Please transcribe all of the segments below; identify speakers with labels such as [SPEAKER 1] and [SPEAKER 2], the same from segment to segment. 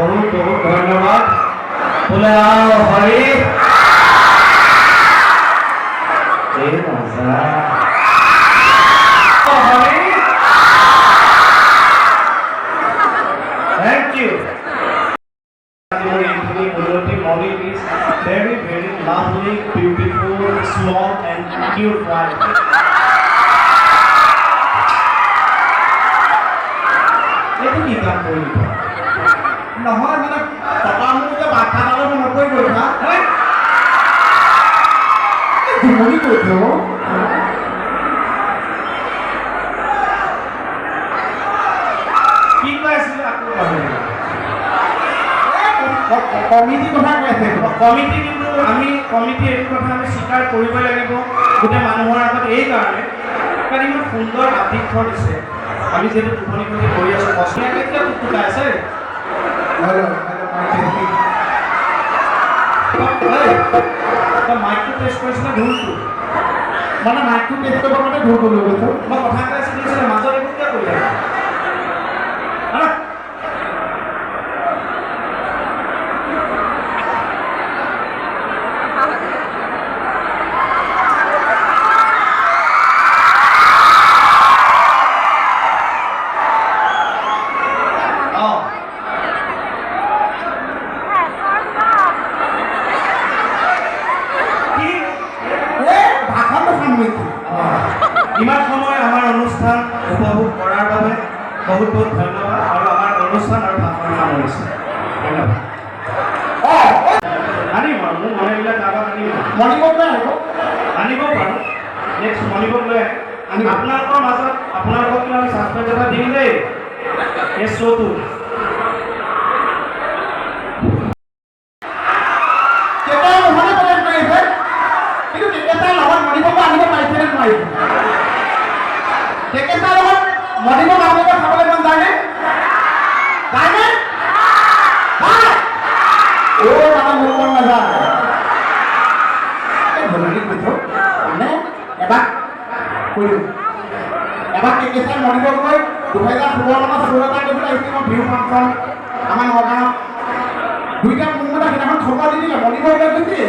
[SPEAKER 1] বহুত বহুত ধন্যবাদ বোলে আও হৰি এই মজা হৰি thank you Molly is very very lovely, beautiful, small and cute one. Itu kita boleh. Nah, mana papamu itu baca kalau mau boleh boleh tak? Boleh boleh. Kita sih aku boleh. Committee কথা কৈছে committee কিন্তু আমি committee এই কথা আমি স্বীকাৰ কৰিব লাগিব গোটেই মানুহৰ আগত এই কাৰণে কাৰণ ইমান সুন্দৰ আতিথ্য দিছে আমি যেটো টোপনি কৰি কৰি আছো কষ্টীয়াকে কিয় টুকুটা আছে মাইকটো টেষ্ট কৰিছে না ঢোলটো মানে মাইকটো টেষ্ট কৰিব মানে ঢোল কৰিব গৈছো মই কথা কৈ আছিলো মাজত একো কিয় কৰিলে ইমান সময় আমাৰ অনুষ্ঠান উপভোগ কৰাৰ বাবে বহুত বহুত ধন্যবাদ আৰু আমাৰ অনুষ্ঠান আৰু ভাষণ সামৰিছোঁ ধন্যবাদ আনিব মোৰ মনেবিলাক আগত আনিব আনিব পাৰোঁ নেক্সট মণিবক লৈ আপোনালোকৰ মাজত আপোনালোকক আমি ছাছপেঞ্চ এটা দিম দেই এই শ্ব'টো মণিবক আপোনালোকে খাবলৈ মন যায়নে যায়নে মানে মোৰ মন নাযায় মানে এবাৰ কৰিম এবাৰ কেকেচাই মণিবক লৈ 2016 চনত শ্ব' এটা কৰিবলৈ আহিছিল মই বিহু ফাংচন আমাৰ নগাঁৱত দুইটা মুম্বাইত সেইদিনাখন খবৰ দি দিলে মণিবক লৈ গৈছে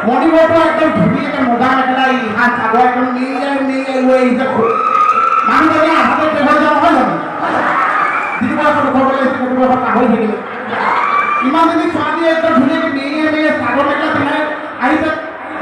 [SPEAKER 1] মণিবকটো একদম ধুনীয়াকৈ মজা মেখেলা হাত চাদৰ একদম মিলাই লৈ আহিছে মানুহজনে হাতে টেবল দিয়া নহয় জানো যিটো বয়সত ঘৰলৈ আহিছে সেইটো বয়সত পাহৰি থাকিলে ইমানজনী ছোৱালী একদম ধুনীয়াকৈ মেৰিয়ে চাদৰ মেখেলা পিন্ধাই আহিছে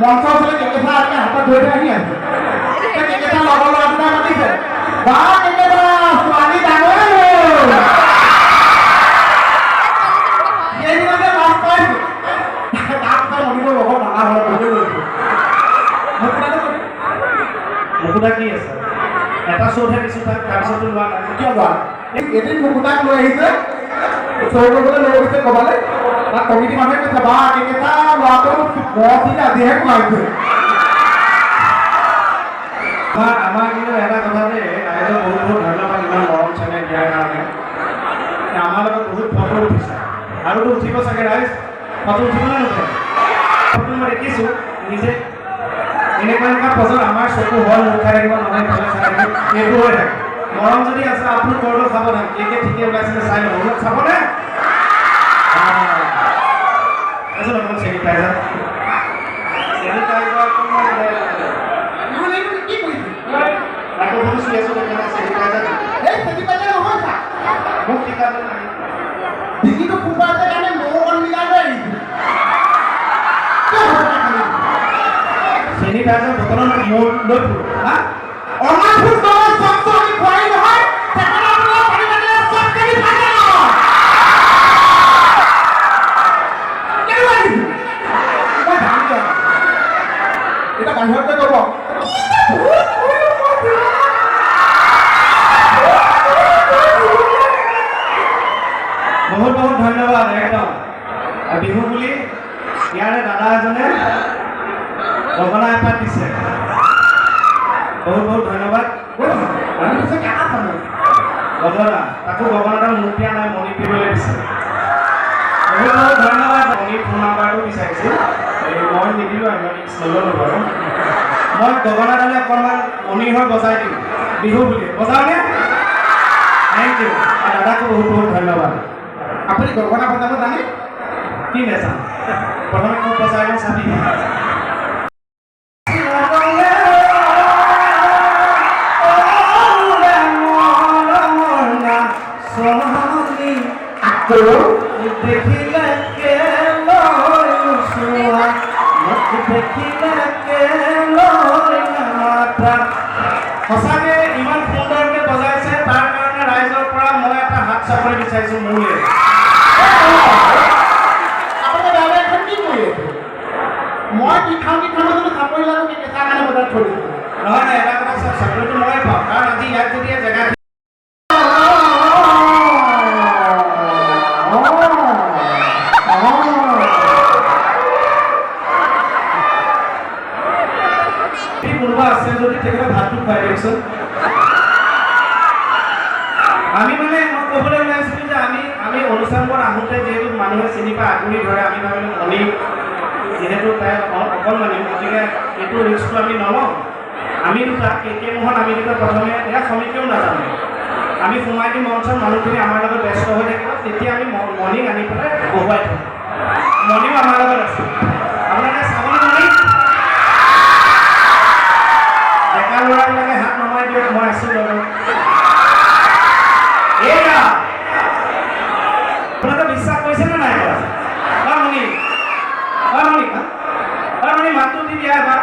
[SPEAKER 1] মঞ্চৰ ওচৰলৈ কেকেচা আহি হাতত ধৰি আহি আছে কেকেচা লগৰ ল'ৰা দুটাই মাতিছে বা কেকেচা ছোৱালী ডাঙৰ সেইদিনাতে লাজ পাইছো তাৰপিছত মণিবৰ লগত ডাঙৰ হ'লে বহি গৈছো মুকুতা কি আছে এটা শ্ব'তহে দিছোঁ তাক তাৰপিছতো লোৱা নাই কিয় লোৱা এদিন মুকুতাক লৈ আহিছে শ্ব' কৰিবলৈ লৈ গৈছে ক'বালৈ তাক কমিটি মানুহে কৈছে বা কেকেচা ল'ৰাটো বৰশীত আজিহে খুৱাইছে আমাৰ কিন্তু এটা কথা দেই ৰাইজক বহুত বহুত ধন্যবাদ ইমান মৰম চেনেহ দিয়াৰ কাৰণে আমাৰ লগত বহুত ফটো উঠিছে আৰুতো উঠিব চাগে ৰাইজ ফটো উঠিব নে নুঠে ফটো মই দেখিছোঁ নিজে এনেকুৱা পজত আমাৰ চকু হল মুখ খাই থাকিব নহয় ভালে চাই থাকিব এইবোৰ হৈ থাকে মৰম যদি আছে আপুনি কৰলৈ চাব না কেকে ঠিকে ওলাইছিলে চাই ল'ব মোক চাবনে অকণ চেনিটাইজাৰ মোক টিকাটো নাই ডিঙিটো ফুপাইছে কাৰণে মৌ মিলাই লৈ চেনিটাইজাৰ বটলত মোৰ লৈ ফুৰো হা অনাথ চবচৰি খুৱাই নহয় চেপেলা পানী লাগিলে চব কেনি থাকে কেনেকুৱা দিছে মই জানো এটা বাহিৰতে ক'ব বহুত বহুত ধন্যবাদ একদম বিহু বুলি ইয়াৰে দাদা এজনে গগনা এপাত দিছে বহুত বহুত ধন্যবাদ গগনা তাকো গগনাডাল মোক দিয়া নাই মণি দিবলৈ দিছে বহুত বহুত ধন্যবাদ মণি ফোন নাম্বাৰটো বিচাৰিছিল মই নিদিলোঁ আৰু নল'লোঁ বাৰু মই গগনাডালে অকণমান মণি হৈ বজাই দিম বিহু বুলি বজাওঁনে থেংক ইউ দাদাকো বহুত বহুত ধন্যবাদ আপুনি গগনা বজাব জানে
[SPEAKER 2] কি নেজানো প্ৰথমে ক'ত বজাই লওঁ চাবি সঁচাকে ইমান সুন্দৰকে বজাইছে তাৰ কাৰণে ৰাইজৰ পৰা মই এটা হাত চাপৰি বিচাৰিছো মোলৈ
[SPEAKER 1] আপোনাৰ দাদা এখন কি কৰি আছে মই কি খাওঁ যদি চাপৰি লাগো কি কেঁচা কাৰণে বজাত থৈ দিছোঁ
[SPEAKER 2] নহয় নাই এটা কথা চাকৰিটো মই পাওঁ কাৰণ আজি ইয়াত যদি জেগা কোনোবা আছে যদি তেখেতে ভাতটো খুৱাই দিয়কচোন আমি মানে মই ক'বলৈ ওলাইছিলোঁ যে আমি অনুষ্ঠানবোৰ আহোঁতে যিহেতু মানুহে চিনি পাই আগুৰি ধৰে আমি ভাবিলোঁ মণি যিহেতু তাই অকণমানি গতিকে এইটো ৰিস্কটো আমি নলওঁ আমি দুটা কে মোহন আমি দুটা প্ৰথমে এয়া সমিতিও নাজানো আমি সোমাই দিম মঞ্চত মানুহখিনি আমাৰ লগত ব্যস্ত হৈ থাকিব তেতিয়া আমি মণিক আনি পেলাই বহুৱাই থ'ম মণিও আমাৰ লগত আছে আপোনালোকে চাবলৈ মণি ডেকা ল'ৰাবিলাকে হাত নমাই দিয়ক মই আছোঁ লগত এয়া আপোনালোকে বিশ্বাস কৰিছেনে নাই কৰা মণি মণি মাতটো দি দিয়া এবাৰ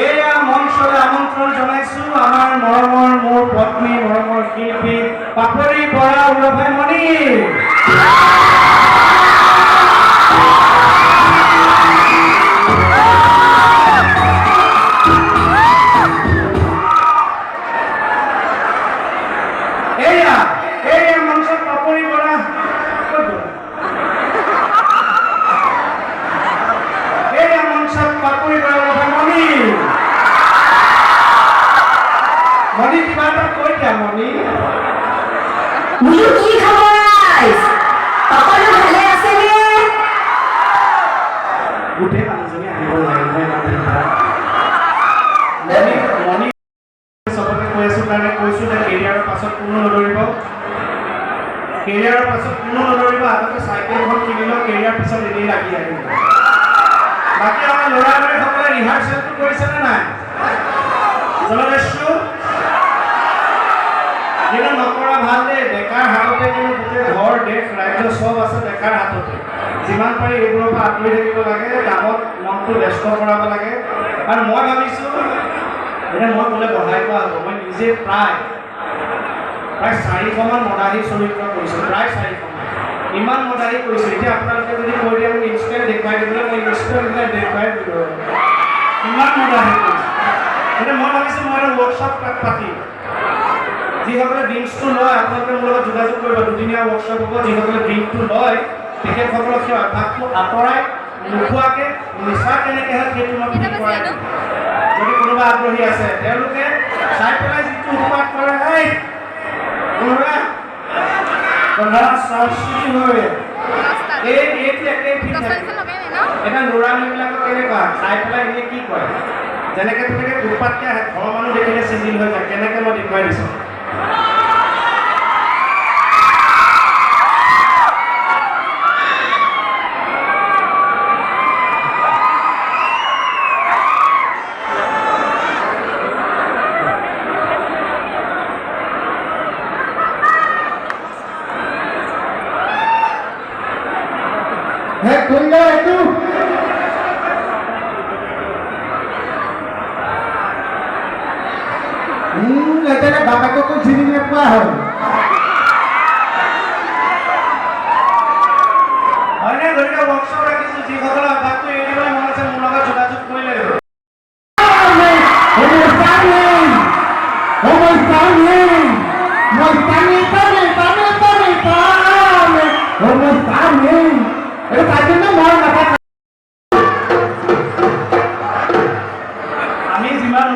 [SPEAKER 2] এয়া মঞ্চলৈ আমন্ত্ৰণ জনাইছোঁ আমাৰ মৰমৰ মোৰ পত্নী মৰমৰ শিল্পী পাপৰি বৰা উৰফে মণি এয়া মঞ্চত পাপৰি বৰা এয়া মঞ্চত পাপৰি বৰা উৰফে মণি মণি কিবা এটা কৈ দিয়া মণি
[SPEAKER 3] কি খবৰ সকলো ভালে আছেনে
[SPEAKER 2] গোটেই মানুহজনী আহিব মণি চবকে কৈ আছোঁ কাৰণে কৈছোঁ যে কেৰিয়াৰৰ পাছত কোনো নদৌৰিব আগতে চাইকেলখন কিনি লওক কেৰিয়াৰ পিছত এনেই লাগি আহিব বাকী আমাৰ ল'ৰাবোৰে ৰিহাৰ্চেলটো কৰিছেনে নাই জলদস্যু কিন্তু নকৰা ভাল দেই ডেকাৰ হাততে কিন্তু গোটেই ঘৰ দেশ ৰাজ্য চব আছে ডেকাৰ হাততে যিমান পাৰি এইবোৰৰ পৰা আঁতৰি থাকিব লাগে কামত মনটো ব্যস্ত কৰাব লাগে আৰু মই ভাবিছোঁ এতিয়া মই ক'লে বঢ়াই কোৱা হ'ব মই নিজে প্ৰায় 400মান মদাহী চৰিত্ৰ কৰিছোঁ প্ৰায় 400মান ইমান মদাহী কৰিছোঁ এতিয়া আপোনালোকে যদি কৈ দিয়ে মোক ইনষ্টেণ্ট দেখুৱাই দিবলৈ মই ইনষ্টেণ্ট দেখুৱাই দিলোঁ ইমান মদাহী কৰিছোঁ এতিয়া মই ভাবিছোঁ মই এটা ৱৰ্কশ্বপ তাত পাতি যিসকলে ড্ৰিংকছটো লয় আপোনালোকে মোৰ লগত যোগাযোগ কৰিব দুদিনীয়া ৱৰ্কশ্বপ হ'ব যিসকলে ড্ৰিংকটো লয় তেখেতসকলক সেই অভ্যাসটো আঁতৰাই নোখোৱাকৈ নিচা কেনেকৈ হয় সেইটো মই ঠিক কৰাই দিম যদি কোনোবা আগ্ৰহী আছে তেওঁলোকে চাই পেলাই যিটো উৎপাত কৰে এটা ল'ৰাবিলাকক কেনেকুৱা চাই পেলাই এনেই কি কৰে যেনেকৈ তেনেকৈ উৎপাতকৈ আহে ঘৰৰ মানুহ দেখিলে চিজিল হৈ যায় কেনেকৈ মই দেখুৱাই দিছোঁ
[SPEAKER 1] বাপেককো চিনি নোপোৱা হ'ল
[SPEAKER 2] হয়নে গতিকে ৱৰ্কশ্বপ ৰাখিছোঁ যিসকলে অভ্যাসটো এৰি দিবলৈ মন আছে মোৰ লগত যোগাযোগ কৰিলে আমি যিমান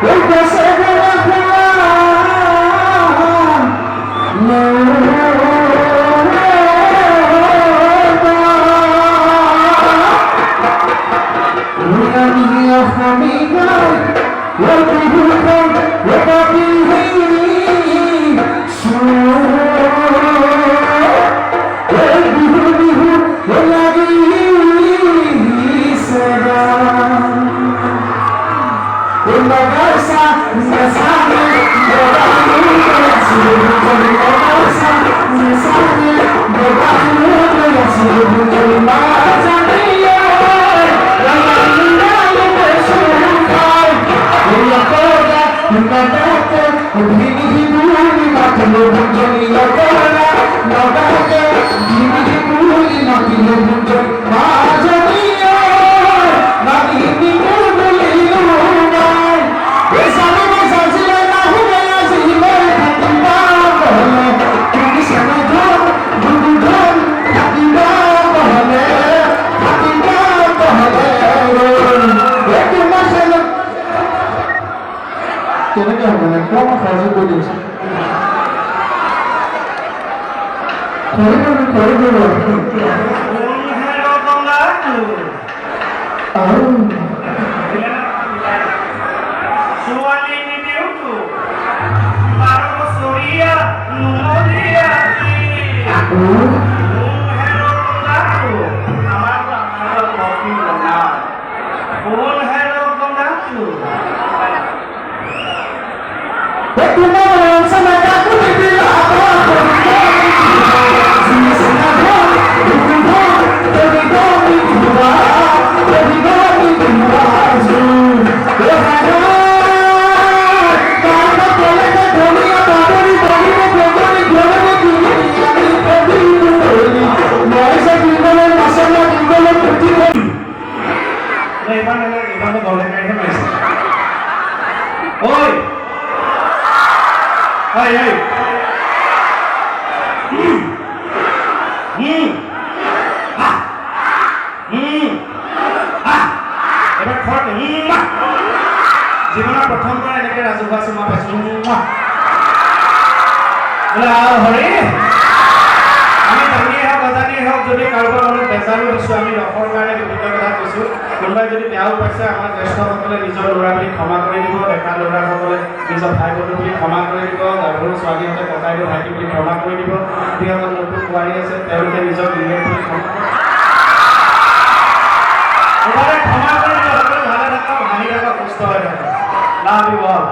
[SPEAKER 3] We're
[SPEAKER 1] কেনেকৈ হ'ব একদম সহযোগ কৰি দিছে
[SPEAKER 2] জীৱনৰ প্ৰথমবাৰ এনেকৈ ৰাজহুৱা চুমা পাইছোঁ হৰি আমি জানিয়ে হওক অজানিয়ে হওক যদি কাৰোবাৰ মনত বেজাৰো দিছোঁ আমি ৰসৰ কাৰণে বিভিন্ন কথা কৈছোঁ কোনোবাই যদি বেয়াও পাইছে আমাৰ জ্যেষ্ঠসকলে নিজৰ ল'ৰা বুলি ক্ষমা কৰি দিব ডেকা ল'ৰাসকলে নিজৰ ভাই বন্ধু বুলি ক্ষমা কৰি দিব গাভৰু ছোৱালীহঁতে ককাইদেউ ভাইটি বুলি ক্ষমা কৰি দিব যিসকল নতুন বোৱাৰী আছে তেওঁলোকে নিজৰ গিৰিয়েক বুলি ক্ষমা ক্ষমা কৰি দিব সকলো ভালে থাকক হাঁহি থাকক সুস্থ হৈ থাকক লাভ ইউ অল